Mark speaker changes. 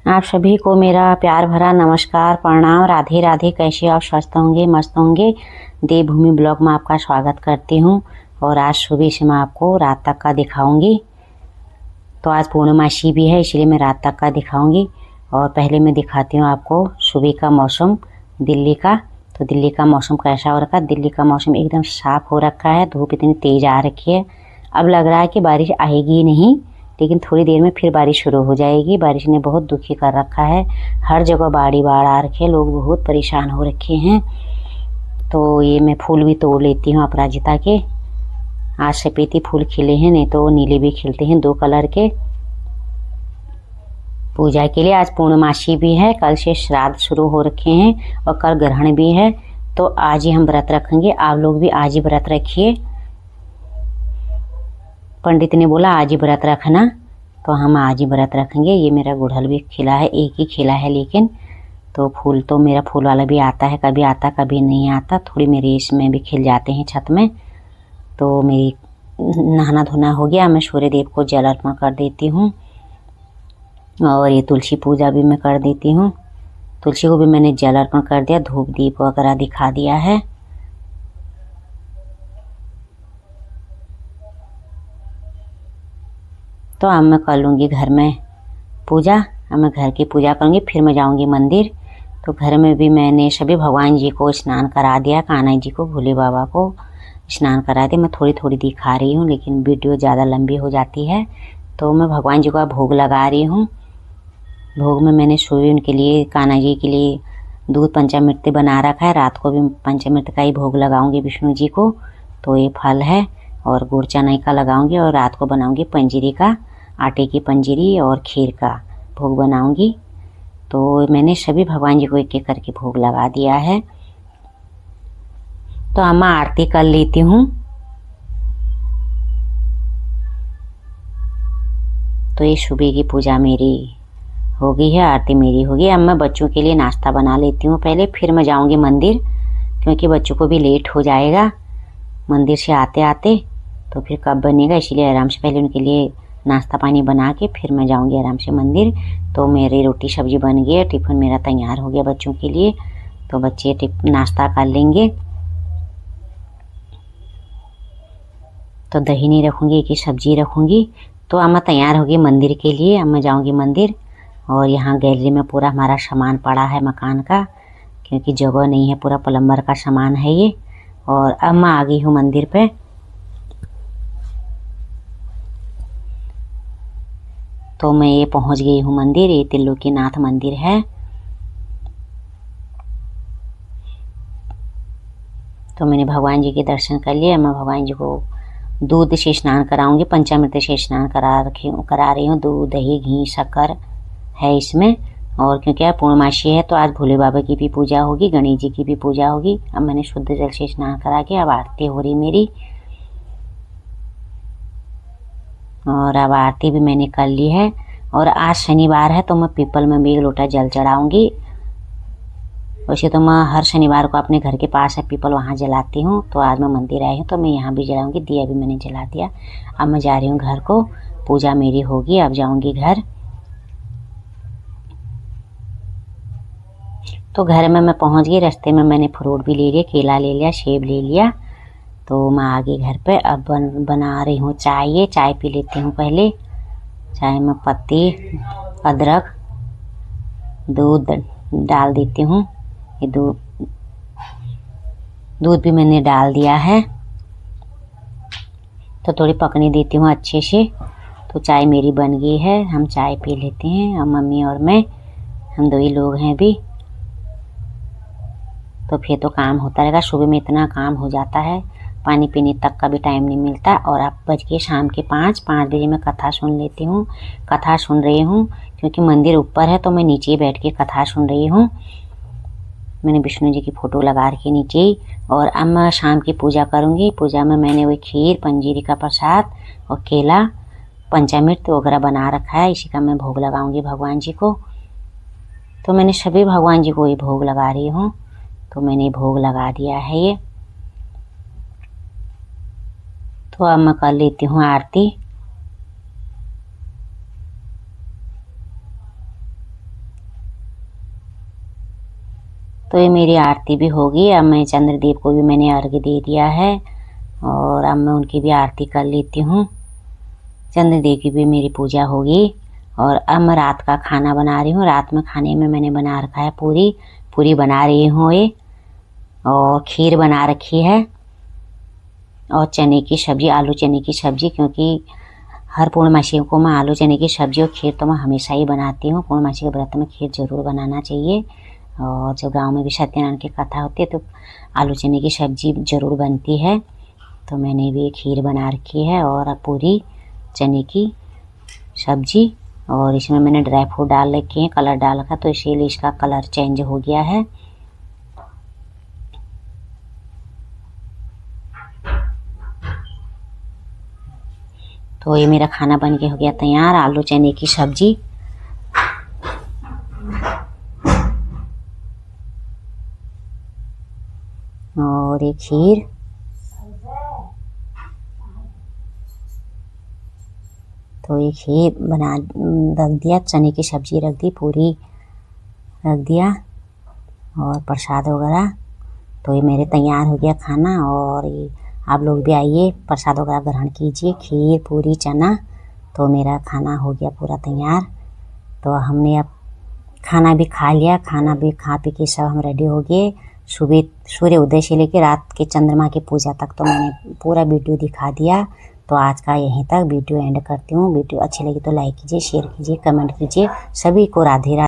Speaker 1: आप सभी को मेरा प्यार भरा नमस्कार, प्रणाम, राधे राधे। कैसे आप स्वस्थ होंगे, मस्त होंगे। देवभूमि ब्लॉग में आपका स्वागत करती हूँ। और आज सुबह से मैं आपको रात तक का दिखाऊंगी। तो आज पूर्णमासी भी है, इसलिए मैं रात तक का दिखाऊंगी। और पहले मैं दिखाती हूँ आपको सुबह का मौसम दिल्ली का। तो दिल्ली का मौसम कैसा हो रखा है। दिल्ली का मौसम एकदम साफ हो रखा है। धूप इतनी तेज आ रखी है, अब लग रहा है कि बारिश आएगी नहीं, लेकिन थोड़ी देर में फिर बारिश शुरू हो जाएगी। बारिश ने बहुत दुखी कर रखा है, हर जगह बाढ़ आ रखे हैं, लोग बहुत परेशान हो रखे हैं। तो ये मैं फूल भी तोड़ लेती हूँ अपराजिता के। आज सफेदी फूल खिले हैं, नहीं तो नीले भी खिलते हैं, 2 कलर के। पूजा के लिए आज पूर्णमासी भी है, कल से श्राद्ध शुरू हो रखे हैं और कल ग्रहण भी है। तो आज ही हम व्रत रखेंगे। आप लोग भी आज ही व्रत रखिए। पंडित ने बोला आज ही व्रत रखना, तो हम आज ही व्रत रखेंगे। ये मेरा गुड़हल भी खिला है, एक ही खिला है, लेकिन तो फूल तो मेरा फूल वाला भी आता है, कभी आता कभी नहीं आता। थोड़ी मेरे इसमें भी खिल जाते हैं छत में। तो मेरी नहाना धोना हो गया, मैं सूर्य देव को जल अर्पण कर देती हूँ। और ये तुलसी पूजा भी मैं कर देती हूँ। तुलसी को भी मैंने जल अर्पण कर दिया, धूप दीप वगैरह दिखा दिया है। तो अब मैं कर लूँगी घर में पूजा। अब मैं घर की पूजा करूँगी, फिर मैं जाऊँगी मंदिर। तो घर में भी मैंने सभी भगवान जी को स्नान करा दिया, कान्हा जी को, भोले बाबा को स्नान करा दिया। मैं थोड़ी थोड़ी दिखा रही हूँ, लेकिन वीडियो ज़्यादा लंबी हो जाती है। तो मैं भगवान जी का भोग लगा रही हूँ। भोग में मैंने सुबह उनके लिए, कान्हा जी के लिए दूध पंचामृत बना रखा है। रात को भी पंचामृत का ही भोग लगाऊंगी विष्णु जी को। तो ये फल है और गुड़ चना का लगाऊंगी। और रात को बनाऊंगी पंजीरी का, आटे की पंजीरी और खीर का भोग बनाऊंगी। तो मैंने सभी भगवान जी को एक एक करके भोग लगा दिया है। तो अब मैं आरती कर लेती हूँ। तो ये सुबह की पूजा मेरी हो गई है, आरती मेरी हो गई। अब मैं बच्चों के लिए नाश्ता बना लेती हूँ पहले, फिर मैं जाऊँगी मंदिर, क्योंकि बच्चों को भी लेट हो जाएगा मंदिर से आते आते। तो फिर कब बनेगा, इसलिए आराम से पहले उनके लिए नाश्ता पानी बना के फिर मैं जाऊँगी आराम से मंदिर। तो मेरी रोटी सब्जी बन गई है, टिफ़िन मेरा तैयार हो गया बच्चों के लिए। तो बच्चे नाश्ता कर लेंगे। तो दही नहीं रखूँगी, एक ही सब्जी रखूँगी। तो अब मैं तैयार होगी मंदिर के लिए। अब मैं जाऊँगी मंदिर। और यहाँ गैलरी में पूरा हमारा सामान पड़ा है मकान का, क्योंकि जगह नहीं है, पूरा प्लम्बर का सामान है ये। और अब मैं आ गई हूँ मंदिर पे। तो मैं ये पहुँच गई हूँ मंदिर। ये त्रिलोकीनाथ मंदिर है। तो मैंने भगवान जी के दर्शन कर लिए। मैं भगवान जी को दूध से स्नान कराऊंगी, पंचामृत से स्नान करा रही हूँ। दूध, दही, घी, शक्कर है इसमें। और क्योंकि पूर्णमासी है, तो आज भोले बाबा की भी पूजा होगी, गणेश जी की भी पूजा होगी। अब मैंने शुद्ध जल से स्नान करा के अब आरती हो रही मेरी। और अब आरती भी मैंने कर ली है। और आज शनिवार है, तो मैं पीपल में भी 1 लोटा जल चढ़ाऊंगी। वैसे तो मैं हर शनिवार को अपने घर के पास है पीपल, वहाँ जलाती हूँ। तो आज मैं मंदिर आई हूँ, तो मैं यहाँ भी जलाऊंगी। दिया भी मैंने जला दिया। अब मैं जा रही हूँ घर को, पूजा मेरी होगी, अब जाऊँगी घर। तो घर में मैं पहुँच गई। रास्ते में मैंने फ्रूट भी ले लिया, केला ले लिया, सेब ले लिया। तो मैं आ गई घर पे। अब बना रही हूँ चाय। ये चाय पी लेती हूँ पहले। चाय में पत्ती, अदरक, दूध डाल देती हूँ। ये दूध भी मैंने डाल दिया है। तो थोड़ी पकने देती हूँ अच्छे से। तो चाय मेरी बन गई है, हम चाय पी लेते हैं। और मम्मी और मैं, हम 2 ही लोग हैं अभी। तो फिर तो काम होता रहेगा। सुबह में इतना काम हो जाता है, पानी पीने तक का भी टाइम नहीं मिलता। और अब बज के शाम के 5 बजे मैं कथा सुन लेती हूँ। कथा सुन रही हूँ क्योंकि मंदिर ऊपर है, तो मैं नीचे बैठ के कथा सुन रही हूँ। मैंने विष्णु जी की फ़ोटो लगा रखी नीचे ही। और अब मैं शाम की पूजा करूँगी। पूजा में मैंने वही खीर, पंजीरी का प्रसाद और केला, पंचामृत वगैरह बना रखा है। इसी का मैं भोग लगाऊंगी भगवान जी को। तो मैंने सभी भगवान जी को ये भोग लगा रही हूँ। तो मैंने भोग लगा दिया है ये। तो अब मैं कर लेती हूँ आरती। तो ये मेरी आरती भी होगी। अब मैं चंद्रदेव को भी मैंने अर्घ्य दे दिया है और अब मैं उनकी भी आरती कर लेती हूँ। चंद्रदेव की भी मेरी पूजा होगी और अब मैं रात का खाना बना रही हूँ। रात में खाने में मैंने बना रखा है पूरी बना रही हूँ ये, और खीर बना रखी है और चने की सब्जी, आलू चने की सब्जी, क्योंकि हर पूर्णमासी को मैं आलू चने की सब्जी और खीर तो मैं हमेशा ही बनाती हूँ। पूर्णमासी के व्रत में खीर जरूर बनाना चाहिए। और जब गांव में भी सत्यनारायण की कथा होती है तो आलू चने की सब्जी जरूर बनती है। तो मैंने भी खीर बना रखी है और पूरी चने की सब्जी, और इसमें मैंने ड्राई फ्रूट डाल रखे हैं, कलर डाल रखा, तो इसीलिए इसका कलर चेंज हो गया है। तो ये मेरा खाना बन के हो गया तैयार, आलू चने की सब्जी और एक खीर। तो ये खीर बना रख दिया, चने की सब्जी रख दी, पूरी रख दिया और प्रसाद वगैरह। तो ये मेरे तैयार हो गया खाना। और ये आप लोग भी आइए, प्रसाद वगैरह ग्रहण कीजिए, खीर पूरी चना। तो मेरा खाना हो गया पूरा तैयार। तो हमने अब खाना भी खा लिया, खाना भी खा पी के सब हम रेडी हो गए। सुबह सूर्य उदय से लेकर रात के चंद्रमा की पूजा तक तो मैंने पूरा वीडियो दिखा दिया। तो आज का यहीं तक वीडियो एंड करती हूँ। वीडियो अच्छी लगी तो लाइक कीजिए, शेयर कीजिए, कमेंट कीजिए। सभी को राधे राधे।